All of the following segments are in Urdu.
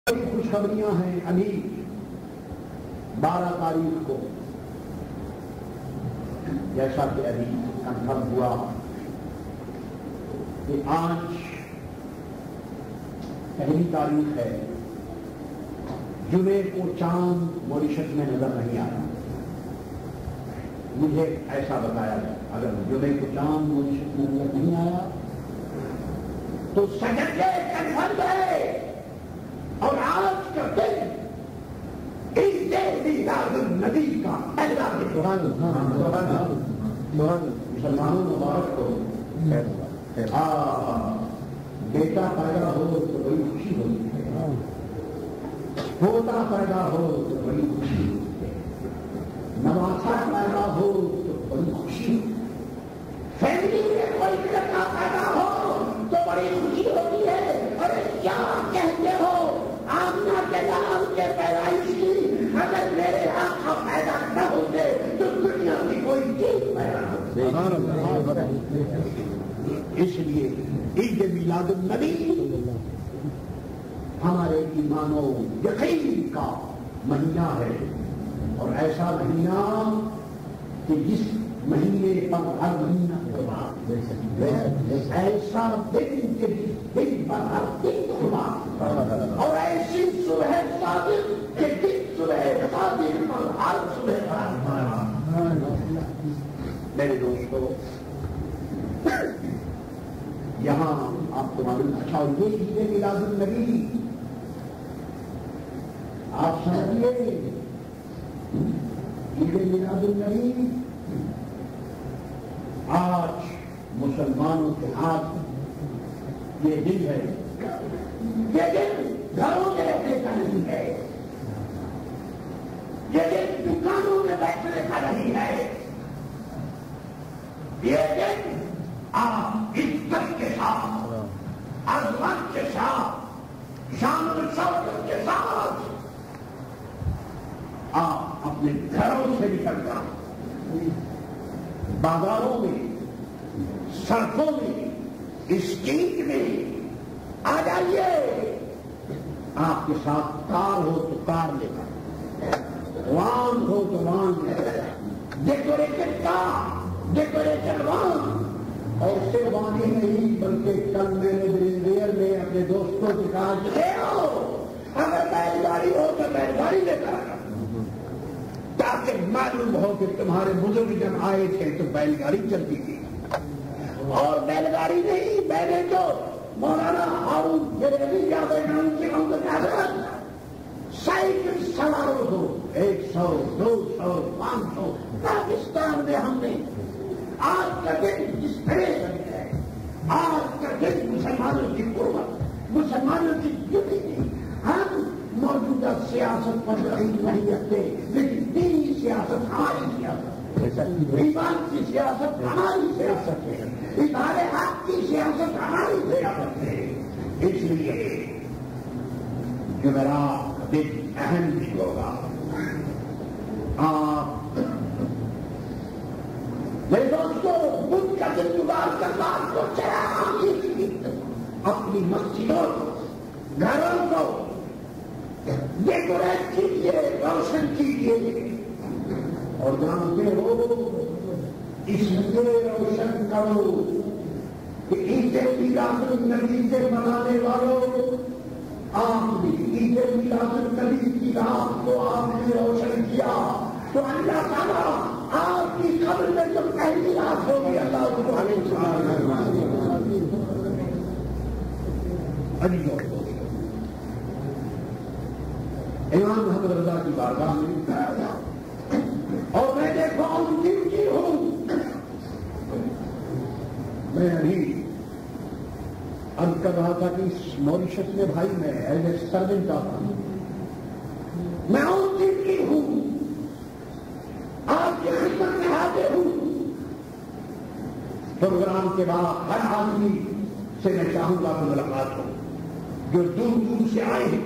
خوشخبریاں ہیں. ابھی 12 تاریخ کو جیسا کہ ابھی کنفرم ہوا کہ آج پہلی تاریخ ہے. جمعے کو چاند موریشس میں نظر نہیں آیا. مجھے ایسا بتایا گیا اگر جمعے کو چاند موریشس میں نظر نہیں آیا تو سیٹرڈے کنفرم ہے. اور آج کا دن اس میلاد النبی کا مسلمانوں مبارک کو بیٹا پیدا ہو تو بڑی خوشی ہوتی ہے. پوتا پیدا ہو تو بڑی خوشی ہوتی ہے. نواسا پیدا ہو تو بڑی خوشی ہوتی ہے. فیملی میں کوئی لڑکا پیدا ہو تو بڑی خوشی ہوتی ہے. ارے کیا کہتے ہو آمنہ کے نام کے پیدائش کی اگر میرے آقا پیدا نہ ہوتے تو دنیا کی کوئی چیز پیدا ہوتی. اس لیے عید میلاد النبی ہمارے ایمان و یقین کا مہینہ ہے. اور ایسا مہینہ کہ جس مہینے پر ہر مہینہ ایسا دن کہ جس دن پر ہر دن خدا اور ایسی صبح صادق کہ جس صبح صادق پر ہر صبح. میرے دوستو یہاں آپ کو معلوم اچھا اور یہ عید میلاد النبی آپ سمجھیے عید میلاد النبی آج مسلمانوں کے ہاتھ یہ دن ہے. یہ دن گھروں میں رہنے کا نہیں ہے. یہ دن دکانوں میں بیٹھنے کا نہیں ہے. یہ دن آپ عزت کے ساتھ عظمت کے ساتھ شان و شوکت کے ساتھ آپ اپنے گھروں سے نکل کر بازاروں میں سڑکوں میں اسٹریٹ میں آ جائیے. آپ کے ساتھ کار ہو تو کار لے کر, وان ہو تو وان لے کر, ڈیکوریٹڈ کار ڈیکوریٹڈ وان. اور صرف وان ہی نہیں بلکہ کل میں نے بریزویئر میں اپنے دوستوں کے کہا کہ اگر بیل گاڑی ہو تو بیل گاڑی لے کر آنا تاکہ معلوم ہو کہ تمہارے بزرگ جب آئے تھے تو بیل گاڑی چلتی تھی. اور بیل گاڑی نہیں, میں نے تو مولانا ہارون بریلوی یاد ہے سائیکل سواروں کو 100 200 500 پاکستان میں ہم نے آج کا دن اس طرح سے ہے. آج کا دن مسلمانوں کی قربت مسلمانوں کی ڈیوٹی. ہم موجودہ سیاست پر نہیں رکھتے لیکن دینی سیاست ہماری سیاست ہے. ایمان کی سیاست ہماری سیاست ہے. ادارے حق کی سیاست ہماری سیاست ہے. اس لیے جمعرات کا دن اہم بھی ہوگا. آپ میرے دوستوں بدھ کا دن گزار کر بات کو اپنی مسجدوں گھروں کو ڈیکوریٹ کیجیے, روشن کیجیے. اور جانتے ہو اس لیے روشن کرو کہ عید میلاد النبی سے منانے والوں آپ بھی عید میلاد النبی کی رات کو آپ نے روشن کیا تو اللہ تعالیٰ آپ کی قبر میں جو پہلی رات ہوگی اللہ کو امام محمد رضا کی بارگاہ میں اور میں دیکھو ان کی ہوں. میں ابھی عرض کر رہا تھا کہ موریشس میں بھائی میں ایز اے سروینٹ آتا ہوں. میں ان کی ہوں, آپ کی خدمت میں حاضر ہوں. پروگرام کے بعد ہر آدمی سے میں چاہوں گا کہ ملاقات ہو جو دور دور سے آئے ہیں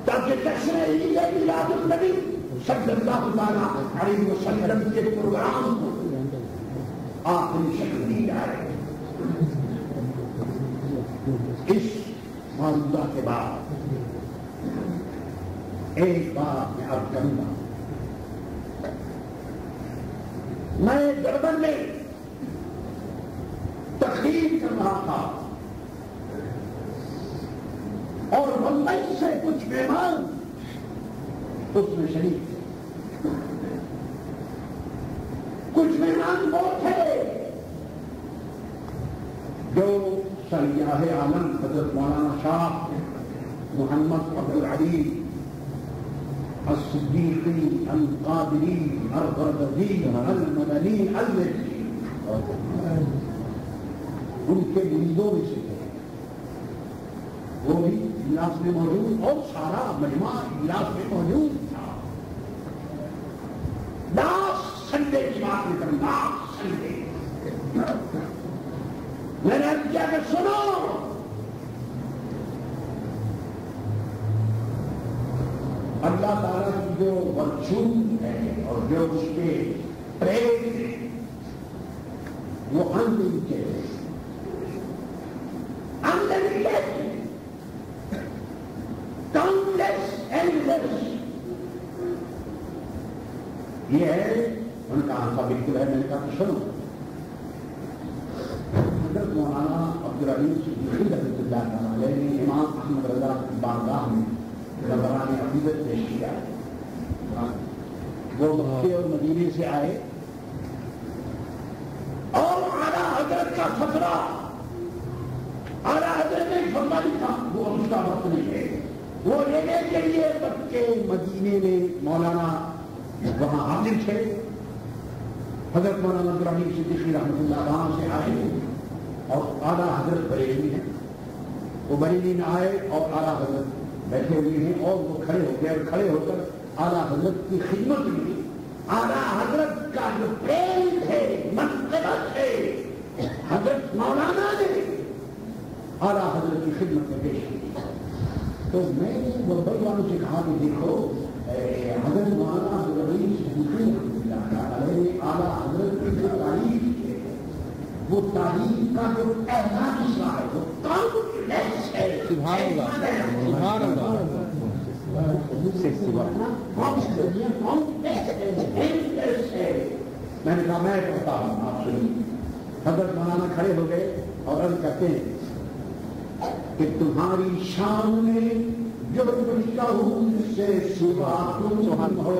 تاکہ جشن عید میلاد النبی صلی اللہ علیہ وسلم کے پروگرام کو آخری شکل دی جائے. اس معروضہ کے بعد ایک بات میں عرض کروں گا، میں دربن میں تقریر کر رہا تھا اور ممبئی سے کچھ مہمان اس میں شریک تھے. کچھ مہمان وہ تھے جو سیاح عالم حضرت مولانا شاہ محمد عبد العلی الصدیقی القادری الغربی المدنی المکی ان کے مریدوں میں سے تھے. وہ بھی اجلاس میں موجود اور سارا مجمع اجلاس میں موجود تھا. لاسٹ سنڈے کی بات نہیں کروں، لاسٹ سنڈے میں نے کیا کہ سنو، اللہ تعالیٰ کی جو وجود ہے اور جو اس کے پریت ہے وہ انلمیٹڈ ہے. کاؤنٹلیس اینڈلیس یہ ہے. ان کا آنسا بالکل ہے. میں نے کہا کہ سنو، حضرت مولانا عبد العلی صدیقی رحمۃ اللہ تعالی نے امام احمد رضا کی بارگاہ میں نظران عقیدت پیش کیا. وہ مکے اور مدینے سے آئے اور اعلیٰ حضرت کا خطرہ اعلیٰ حضرت نے فرما لکھا، وہ اس کا وقت نہیں ہے. وہ لینے کے لیے مکے مدینے میں مولانا وہاں حاضر تھے. حضرت مولانا عبد العلی صدیقی رحمۃ اللہ وہاں سے آئے اور اعلیٰ حضرت بریلی ہیں. وہ بریلی میں آئے اور اعلیٰ حضرت بیٹھے ہوئے ہیں اور وہ کھڑے ہو گئے اور کھڑے ہو کر اعلیٰ حضرت کی خدمت میں اعلیٰ حضرت کا جو پریم ہے، منقبت ہے، حضرت مولانا نے اعلیٰ حضرت کی خدمت میں پیش کی. تو میں نے غربت والوں سے کہا کہ دیکھو حضرت مولانا عبد العلی صدیقی رحمۃ اللہ علیہ نے اعلیٰ حضرت کی جو تعریف ہے وہ تعریف کا جو پہلا حصہ ہے وہ کاؤنٹلیس ہے. سبحان اللہ، سبحان اللہ. میں نے کہا میں کہتا ہوں آپ سنیے. حضرت مولانا کھڑے ہو گئے اور عرض کرتے ہیں کہ تمہاری شان میں جو کچھ کہوں اس سے سوا تم ہو.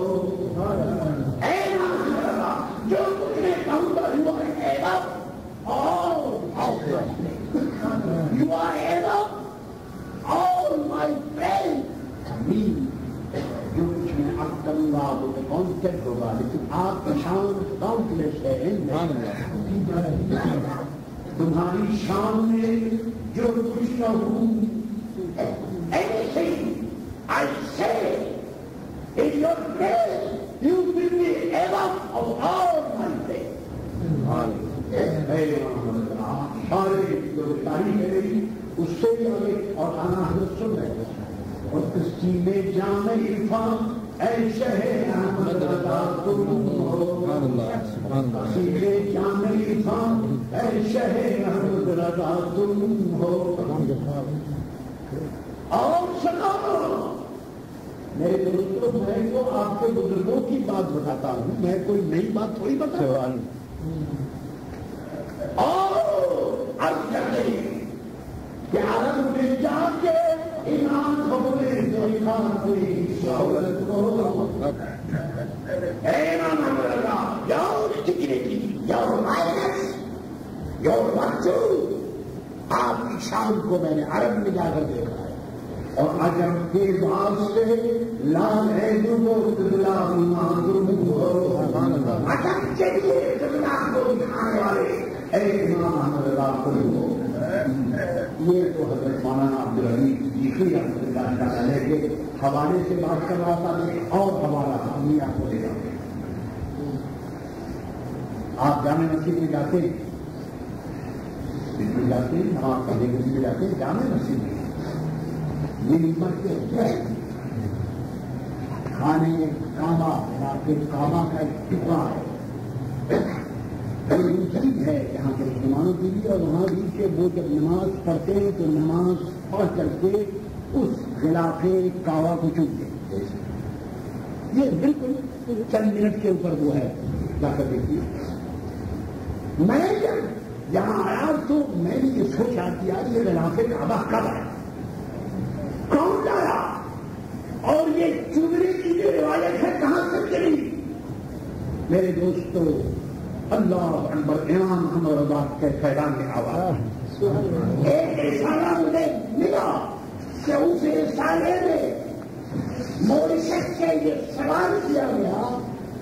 جو کچھ میں کہوں گا you are enough. All my friends me. جو کچھ میں اب کروں گا وہ کانٹیکٹ ہوگا، لیکن آپ کا شان کاؤنٹلیس ہے. تمہاری شان میں جو کچھ کہوں anything I say in your praise you will be enough of all my faith. سارے جو تاریخ ہے اس سے بھی آگے اور آنا حضرت سن رہے ہیں. اور کسی میں جامع عرفان اے شہ احمد رضا تم ہو. کسی میں جامع عرفان اے شہ احمد رضا تم ہو. اور سنا میرے دوستوں، میں تو آپ کے بزرگوں کی بات بتاتا ہوں، میں کوئی نئی بات تھوڑی بتاتا ہوں. اور عرض کرتے ہیں کہ عرب میں جا کے ایمان خبرے جو ایمان کوئی سہولت کو ایمان لگا your dignity your minus your virtue. آپ کی شان کو میں نے عرب میں جا کر دیکھا ہے اور عجب کے واسطے لال ہے جو قبلہ معلوم ہو. عجب کے لیے قبلہ کو دکھانے والے امام احمد رضا کو. یہ تو حضرت مولانا عبد العلی صدیقی رحمۃ اللہ تعالی کے حوالے سے بات کر رہا تھا. اور حوالہ ہم آپ کو دے رہا. آپ جامع مسجد میں جاتے ہیں، جاتے ہیں نماز پڑھنے کے لیے جاتے ہیں جامع مسجد میں. ممبر کے کھانے کعبہ کے کعبہ کا ایک ٹکڑا ہے، چیز ہے یہاں کے مسلمانوں کے لیے. اور وہاں بھی کہ وہ جب نماز پڑھتے ہیں تو نماز پڑھ کر کے اس خلاف کعبہ کو چومتے ہیں. یہ بالکل چند منٹ کے اوپر وہ ہے جا کر دیکھیے. میں جب یہاں آیا تو میں نے یہ سوچا کیا یہ غلاف کعبہ کب آیا, کون لایا, اور یہ چوبنے کی جو روایت ہے کہاں سے چلی. میرے دوستو اللہ اکبر امام محمد رضا کے فیضان میں آواز ایک رسالہ مجھے ملا کہ اس رسالے میں موریشس سے یہ سوال کیا گیا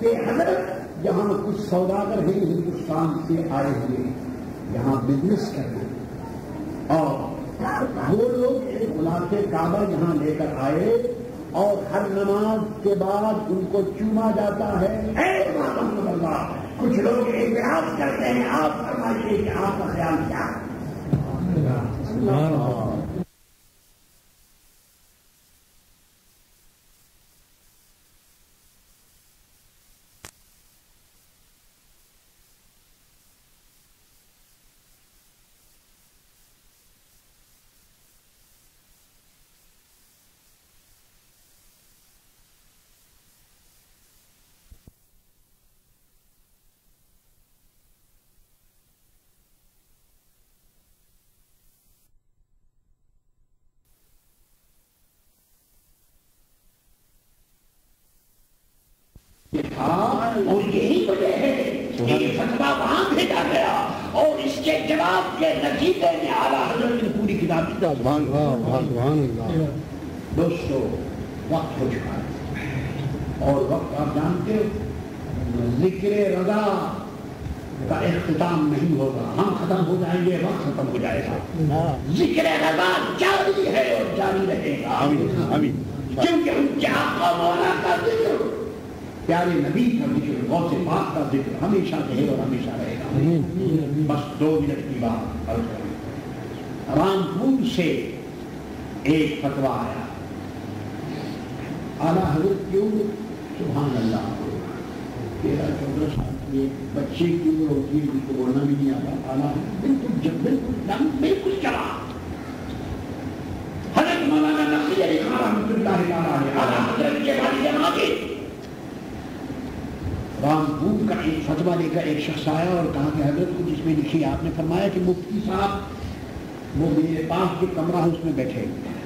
کہ حضرت یہاں کچھ سوداگر ہیں ہندوستان سے آئے ہوئے یہاں بزنس کرنے, اور وہ لوگ ایک غلاف کعبہ یہاں لے کر آئے اور ہر نماز کے بعد ان کو چوما جاتا ہے. اے محمد اللہ, کچھ لوگ اعتراض کرتے ہیں, آپ فرمائیے کہ آپ کا خیال کیا ہے. اور یہی وجہ ہے کہ یہ فتویٰ وہاں بھیجا گیا, اور اس کے جواب کے نتیجے میں اعلیٰ حضرت نے پوری کتاب کی. دوستو وقت ہو چکا ہے, اور وقت آپ جانتے ہو ذکر رضا کا اختتام نہیں ہوگا. ہم ختم ہو جائیں گے, وقت ختم ہو جائے گا. ذکر رضا جاری ہے اور جاری رہے گا, کیونکہ ان کے آقا مولا کا ذکر, پیارے نبی کا ذکر, غوث پاک کا ذکر ہمیشہ رہے اور ہمیشہ رہے گا. بس 2 منٹ کی بات عرض کریں. رامپور سے ایک فتویٰ آیا, اعلیٰ حضرت کی عمر سبحان اللہ 13-14 سال کی بچے کی عمر ہوتی ہے جس کو بولنا بھی نہیں آتا. اعلیٰ بالکل چلا. حضرت مولانا نقی علی خان رحمۃ اللہ علیہ اعلیٰ حضرت کے والد ماجد رامپور کا ایک فتویٰ لے کر ایک شخص آیا اور کہا کہ حضرت کچھ اس میں لکھی. آپ نے فرمایا کہ مفتی صاحب وہ میرے پاس جو کمرہ ہے اس میں بیٹھے ہوئے ہیں.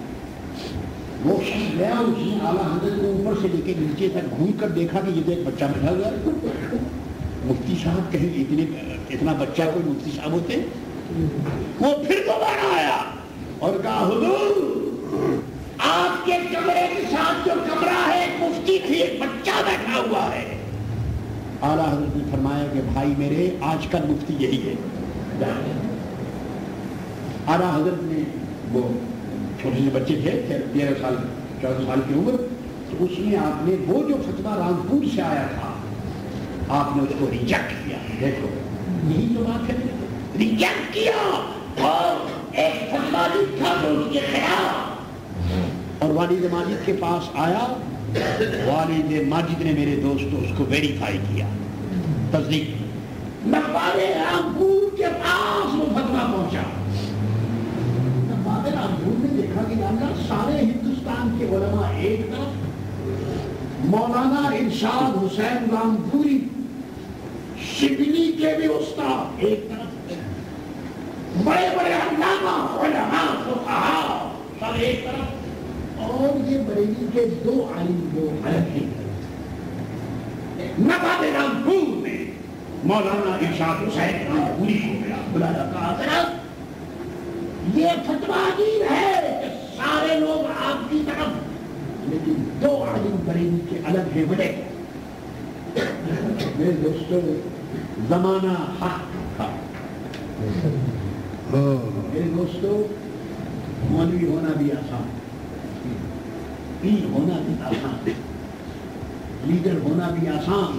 وہ شخص گیا, اس نے اعلیٰ حضرت کو اوپر سے لے کے نیچے تک گھوم کر دیکھا کہ یہ ایک بچہ بیٹھا ہوا ہے. مفتی صاحب کہیں اتنا بچہ کوئی مفتی صاحب ہوتے. وہ پھر دوبارہ آیا اور کہا حضور آپ کے کمرے کے ساتھ جو کمرہ ہے ایک مفتی تھی, ایک بچہ بیٹھا ہوا ہے. اعلیٰ حضرت نے فرمایا کہ بھائی میرے آج کل مفتی یہی ہے. اعلیٰ حضرت نے وہ چھوٹے سے بچے تھے 13 سال 14 سال کی عمر, تو اس میں آپ نے وہ جو فتویٰ رامپور سے آیا تھا آپ نے اس کو ریجیکٹ کیا. دیکھو یہی تو بات ہے, ریجیکٹ کیا اور ایک فتویٰ لکھا تو اس کے خلاف, اور والد ماجد کے پاس آیا. والد ماجد نے میرے دوستو اس کو ویریفائی کیا, تصدیق. نقاب رامپور کے پاس وہ فتویٰ پہنچا. نقاب رامپور نے دیکھا کہ سارے ہندوستان کے علماء ایک طرف, مولانا ارشاد حسین رامپوری شبلی کے بھی استاد ایک طرف, بڑے بڑے علامہ علماء فقہاء سب ایک طرف, اور یہ بریلی کے 2 عالم جو الگ ہیں. نقاب رامپور میں مولانا ارشاد حسین رامپوری کو بلایا, کہا یہ فتویٰ عجیب ہے کہ سارے لوگ آپ کی طرف, لیکن 2 عالم بریلی کے الگ ہیں. بڑے میرے دوستوں زمانہ حق تھا. میرے دوستوں مولوی ہونا بھی آسان, پیر ہونا بھی آسان, لیڈر ہونا بھی آسان,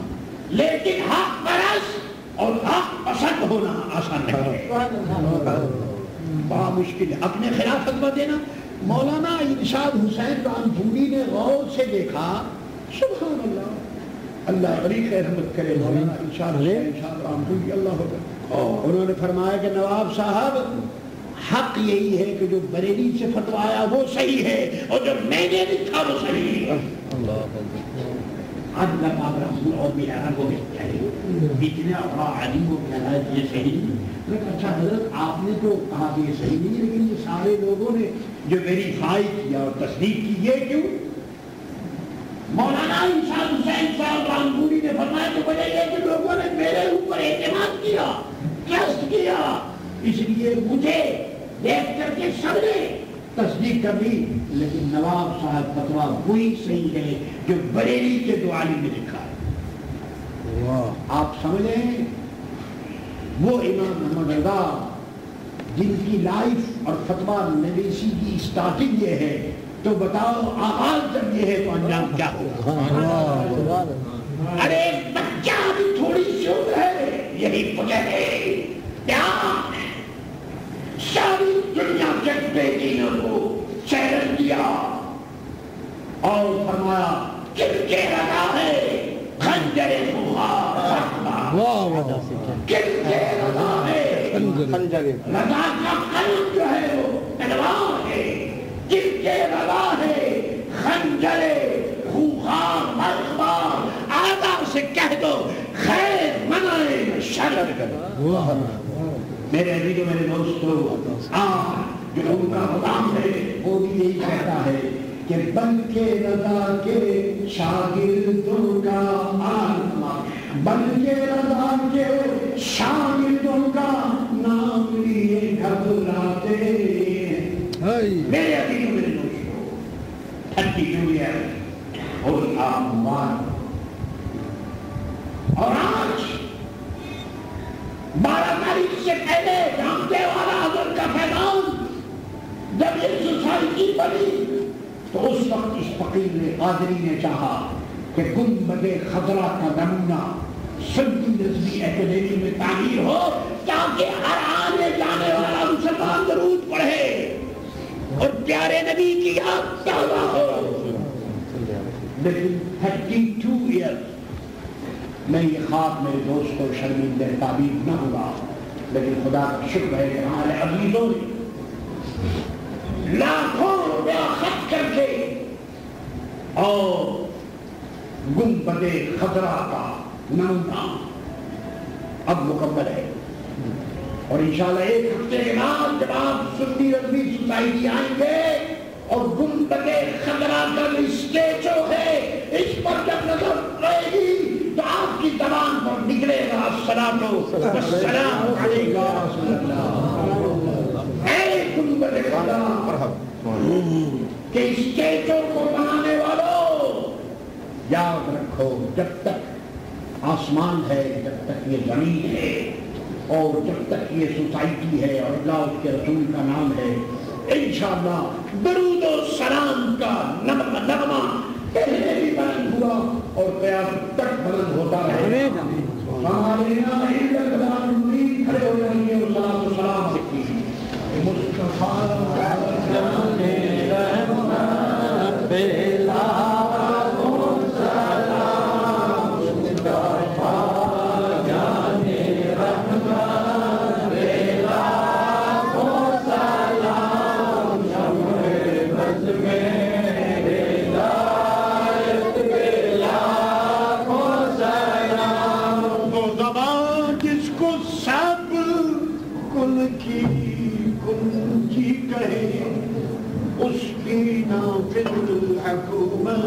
لیکن حق پرست اور حق پسند ہونا آسان نہیں ہے. بڑا مشکل ہے اپنے خلاف فتویٰ دینا. مولانا ارشاد حسین رامپوری نے غور سے دیکھا, سبحان اللہ, اللہ بڑی خیر رحمت کرے مولانا ارشاد حسین رامپوری, اللہ اکبر. انہوں نے فرمایا کہ نواب صاحب حق یہی ہے کہ جو بریلی سے فتویٰ آیا وہ صحیح ہے, اور جو میں نے لکھا وہ صحیح ہے. علق الرسول اور بھی عربوں میں کہے اتنا بڑا علیم کو کہنا ہے یہ صحیح نہیں. لیکن اچھا حضرت آپ نے تو کہا کہ یہ صحیح نہیں, لیکن یہ سارے لوگوں نے جو ویریفائی کیا اور تصدیق کی, یہ کیوں؟ مولانا انسان حسین صاحب رامپوری نے فرمایا کہ وجہ یہ کہ لوگوں نے میرے اوپر اعتماد کیا, ٹرسٹ کیا, اس لیے مجھے دیکھ کر کے سب نے تصدیق کر لی. لیکن نواب صاحب فتویٰ وہی صحیح ہے جو بریلی کے دو عالم نے لکھا ہے. آپ سمجھیں وہ امام محمد رضا جن کی لائف اور فتویٰ نویسی کی اسٹارٹنگ یہ ہے, تو بتاؤ آغاز جب یہ ہے تو انجام کیا ہوگا؟ ارے بچہ بھی تھوڑی سی عمر ہے, یہی وجہ ہے کیا ساری دنیا کے بے دینوں کو چیلنج کیا اور فرمایا کن کے رضا ہے خنجر کن کے رضا ہے, رضا کا قلم جو ہے وہ تلوار ہے, کن کے رضا ہے خنجر خوخار مرخبار. آداب سے کہہ دو خیر منائے شر کرو. میرے عزیزو میرے دوستو, جو ان کا غلام ہے وہ بھی یہی کہتا ہے کہ بن کے رضا کے شاگردوں کا عالم, بن کے رضا کے شاگردوں کا نام لیے گھبراتے. میرے عزیزو میرے دوستو, 32 ایئر اور آپ مبارک, اور آج 12 تاریخ سے پہلے جانتے والا حضرت کا پیغام جب یہ سوسائٹی بنی تو اس وقت اس فقیر نے قادری نے چاہا کہ گنبد خضرا کا نمونہ سنی نظمی اکیڈمی میں تعمیر ہو تاکہ ہر آنے جانے والا مسلمان درود پڑھے اور پیارے نبی کی یاد تازہ ہو. لیکن 32 ایئر میں یہ خواب میرے دوست کو شرمندہ تعبیر نہ ہوا, لیکن خدا کا شکر ہے کہ ہمارے عزیزوں نے لاکھوں روپیہ خرچ کر کے اور گنبد خضرا کا نمونہ اب مکمل ہے. اور انشاءاللہ 1 ہفتے کے بعد جب آپ سنی نظمی سوسائٹی آئیں گے اور گنبد خضرا کا اسٹیچو ہے اس پر جب نظر رہے گی تو آپ کی زبان پر نکلے گا الصلاۃ والسلام علیکہ رسول اللہ. اے گنبد خضرا کہ اسٹیچو کو بنانے والوں یاد رکھو, جب تک آسمان ہے, جب تک یہ زمین ہے, اور جب تک یہ سوسائٹی ہے اور اللہ اس کے رسول کا نام ہے, انشاءاللہ درود و سلام کا نغمہ پہلے بھی بلند ہوا اور قیامت تک بلند ہوتا رہے. کھڑے ہو جائیے اور سلام و سلام لکھیے. اس کی نافذ حکومت